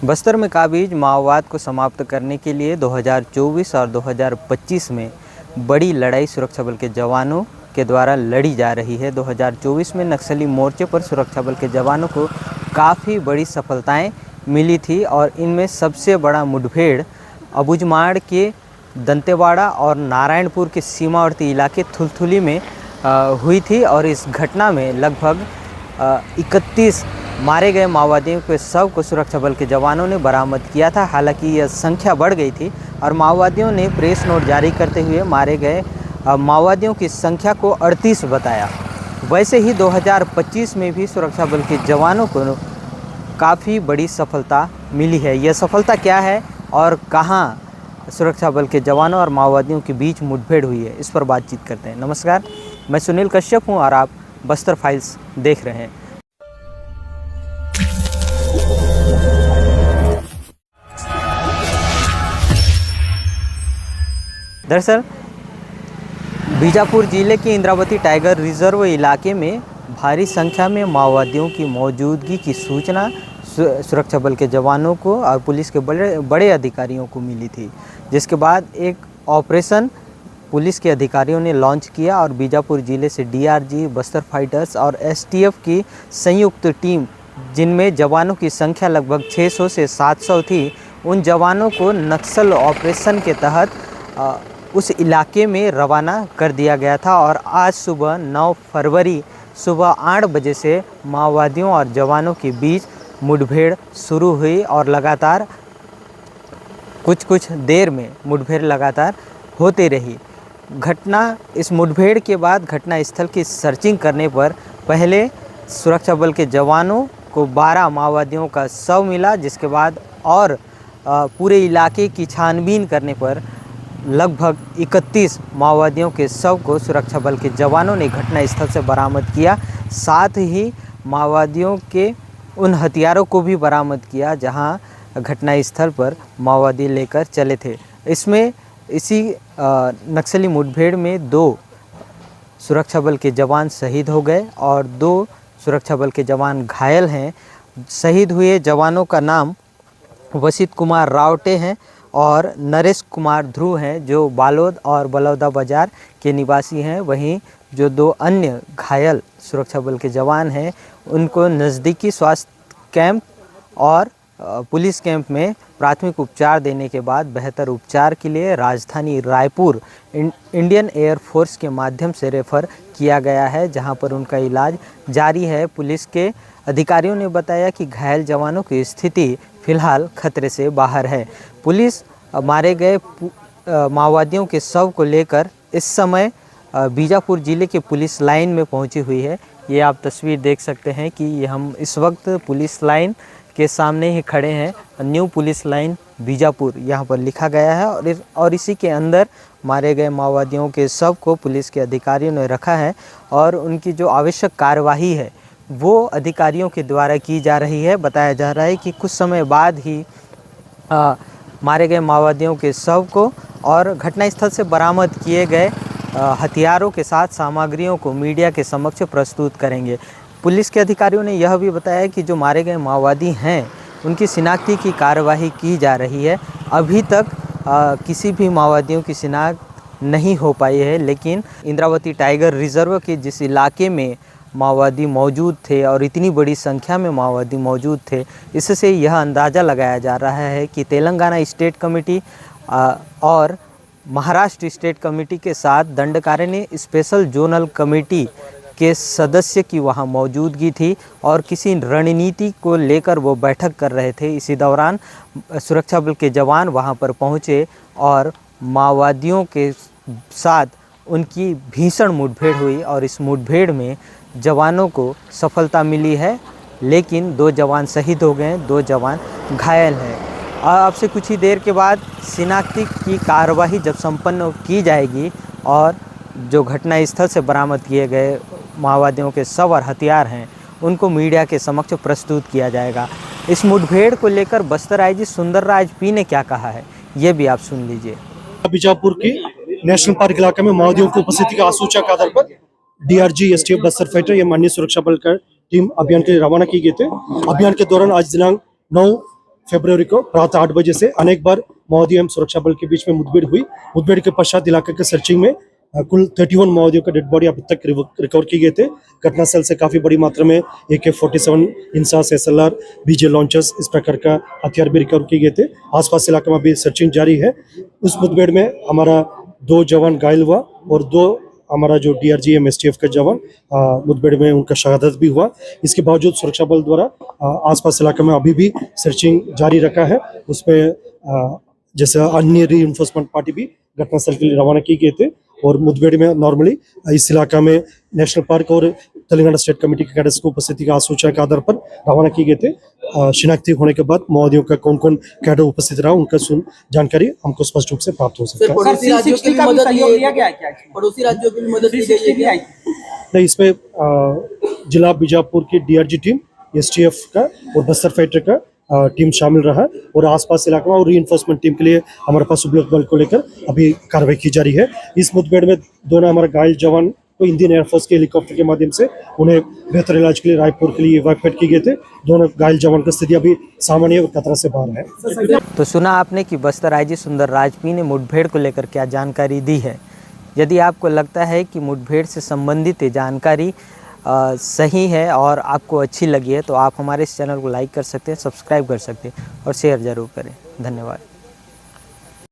बस्तर में काबिज माओवाद को समाप्त करने के लिए 2024 और 2025 में बड़ी लड़ाई सुरक्षा बल के जवानों के द्वारा लड़ी जा रही है। 2024 में नक्सली मोर्चे पर सुरक्षा बल के जवानों को काफ़ी बड़ी सफलताएं मिली थी और इनमें सबसे बड़ा मुठभेड़ अबुझमाड़ के दंतेवाड़ा और नारायणपुर के सीमावर्ती इलाके थुलथुली में हुई थी और इस घटना में लगभग 31 मारे गए माओवादियों के शव को सुरक्षा बल के जवानों ने बरामद किया था। हालांकि यह संख्या बढ़ गई थी और माओवादियों ने प्रेस नोट जारी करते हुए मारे गए माओवादियों की संख्या को 38 बताया। वैसे ही 2025 में भी सुरक्षा बल के जवानों को काफ़ी बड़ी सफलता मिली है। यह सफलता क्या है और कहां सुरक्षा बल के जवानों और माओवादियों के बीच मुठभेड़ हुई है, इस पर बातचीत करते हैं। नमस्कार, मैं सुनील कश्यप हूं और आप बस्तर फाइल्स देख रहे हैं। दरअसल बीजापुर जिले के इंद्रावती टाइगर रिजर्व इलाके में भारी संख्या में माओवादियों की मौजूदगी की सूचना सुरक्षा बल के जवानों को और पुलिस के बड़े अधिकारियों को मिली थी, जिसके बाद एक ऑपरेशन पुलिस के अधिकारियों ने लॉन्च किया और बीजापुर जिले से डीआरजी, बस्तर फाइटर्स और एसटीएफ की संयुक्त टीम, जिनमें जवानों की संख्या लगभग 600 से 700 थी, उन जवानों को नक्सल ऑपरेशन के तहत उस इलाके में रवाना कर दिया गया था और आज सुबह 9 फरवरी सुबह 8 बजे से माओवादियों और जवानों के बीच मुठभेड़ शुरू हुई और लगातार कुछ देर में मुठभेड़ लगातार होती रही। इस मुठभेड़ के बाद घटना स्थल की सर्चिंग करने पर पहले सुरक्षा बल के जवानों को 12 माओवादियों का शव मिला, जिसके बाद और पूरे इलाके की छानबीन करने पर लगभग 31 माओवादियों के शव को सुरक्षा बल के जवानों ने घटना स्थल से बरामद किया। साथ ही माओवादियों के उन हथियारों को भी बरामद किया जहां घटना स्थल पर माओवादी लेकर चले थे। इसी नक्सली मुठभेड़ में 2 सुरक्षा बल के जवान शहीद हो गए और 2 सुरक्षा बल के जवान घायल हैं। शहीद हुए जवानों का नाम वसीत कुमार रावटे हैं और नरेश कुमार ध्रुव हैं, जो बालोद और बलौदा बाजार के निवासी हैं। वहीं जो 2 अन्य घायल सुरक्षा बल के जवान हैं, उनको नज़दीकी स्वास्थ्य कैंप और पुलिस कैंप में प्राथमिक उपचार देने के बाद बेहतर उपचार के लिए राजधानी रायपुर इंडियन एयर फोर्स के माध्यम से रेफ़र किया गया है, जहां पर उनका इलाज जारी है। पुलिस के अधिकारियों ने बताया कि घायल जवानों की स्थिति फिलहाल खतरे से बाहर है। पुलिस मारे गए माओवादियों के शव को लेकर इस समय बीजापुर जिले के पुलिस लाइन में पहुंची हुई है। ये आप तस्वीर देख सकते हैं कि हम इस वक्त पुलिस लाइन के सामने ही खड़े हैं। न्यू पुलिस लाइन बीजापुर यहाँ पर लिखा गया है और इसी के अंदर मारे गए माओवादियों के शव को पुलिस के अधिकारियों ने रखा है और उनकी जो आवश्यक कार्यवाही है वो अधिकारियों के द्वारा की जा रही है। बताया जा रहा है कि कुछ समय बाद ही मारे गए माओवादियों के शव को और घटनास्थल से बरामद किए गए हथियारों के साथ सामग्रियों को मीडिया के समक्ष प्रस्तुत करेंगे। पुलिस के अधिकारियों ने यह भी बताया कि जो मारे गए माओवादी हैं उनकी शिनाख्ती की कार्यवाही की जा रही है। अभी तक किसी भी माओवादियों की शिनाख्त नहीं हो पाई है, लेकिन इंद्रावती टाइगर रिजर्व के जिस इलाके में माओवादी मौजूद थे और इतनी बड़ी संख्या में माओवादी मौजूद थे, इससे यह अंदाज़ा लगाया जा रहा है कि तेलंगाना स्टेट कमेटी और महाराष्ट्र स्टेट कमेटी के साथ दंडकारण्य स्पेशल जोनल कमेटी के सदस्य की वहां मौजूदगी थी और किसी रणनीति को लेकर वो बैठक कर रहे थे। इसी दौरान सुरक्षा बल के जवान वहां पर पहुंचे और माओवादियों के साथ उनकी भीषण मुठभेड़ हुई और इस मुठभेड़ में जवानों को सफलता मिली है, लेकिन 2 जवान शहीद हो गए, 2 जवान घायल हैं। अब से कुछ ही देर के बाद शिनाख्ती की कार्यवाही जब संपन्न की जाएगी और जो घटना स्थल से बरामद किए गए माओवादियों के शव और हथियार हैं उनको मीडिया के समक्ष प्रस्तुत किया जाएगा। इस मुठभेड़ को लेकर बस्तर आईजी सुंदरराज पी ने क्या कहा है, ये भी आप सुन लीजिए। बीजापुर के नेशनल पार्क इलाके में माओवादियों की उपस्थिति के आसूचक आधार पर डीआरजी, एसटीएफ, बस्तर फाइटर या अन्य सुरक्षा बल का टीम अभियान के लिए रवाना की गई थे। अभियान के दौरान आज दिनांक 9 फरवरी को प्रातः 8 बजे से अनेक बार माओवादी एवं सुरक्षा बल के बीच में मुठभेड़ हुई। मुठभेड़ के पश्चात इलाके के सर्चिंग में कुल 31 माओवादियों का डेड बॉडी अभी तक रिकवर किए गए थे। घटनास्थल से काफी बड़ी मात्रा में AK-47 INSAS, SLR, BJ launchers इस प्रकार का हथियार भी रिकवर किए गए थे। आसपास इलाके में अभी सर्चिंग जारी है। उस मुठभेड़ में हमारा 2 जवान घायल हुआ और 2 हमारा जो DRG एवं STF का जवान मुठभेड़ में उनका शहादत भी हुआ। इसके बावजूद सुरक्षा बल द्वारा आसपास इलाके में अभी भी सर्चिंग जारी रखा है। उसमें जैसे अन्य रीइंफोर्समेंट पार्टी भी घटनास्थल के लिए रवाना किए गए थे और मुठभेड़ में नॉर्मली इस इलाका में नेशनल पार्क और तेलंगाना स्टेट कमेटी के कैडेट्स को उपस्थिति का सूचना के आधार पर रवाना किए गए थे। शिनाख्ती होने के बाद माओवादियों का कौन कौन कैडर उपस्थित रहा उनका जानकारी हमको स्पष्ट रूप से प्राप्त हो सकता है। पड़ोसी राज्यों की भी मदद लिया गया है क्या? पड़ोसी राज्यों की भी मदद ली गई है? नहीं, इसमें जिला बीजापुर की DRG टीम, STF का और बस्तर फाइटर का टीम शामिल रहा और आसपास इलाके में और रीइंफोर्समेंट टीम के लिए हमारे पास उपलब्ध बल को लेकर अभी कार्रवाई की जा रही है। इस मुठभेड़ में दोनों हमारे घायल जवान को इंडियन एयरफोर्स के हेलीकॉप्टर के माध्यम से उन्हें बेहतर इलाज के लिए रायपुर के लिए इवैक्यूएट किए गए थे। दोनों घायल जवान की स्थिति अभी सामान्य और खतरा से बाहर है। तो सुना आपने कि बस्तर IG सुंदर राजपी ने मुठभेड़ को लेकर क्या जानकारी दी है। यदि आपको लगता है कि मुठभेड़ से संबंधित ये जानकारी सही है और आपको अच्छी लगी है तो आप हमारे इस चैनल को लाइक कर सकते हैं, सब्सक्राइब कर सकते हैं और शेयर ज़रूर करें। धन्यवाद।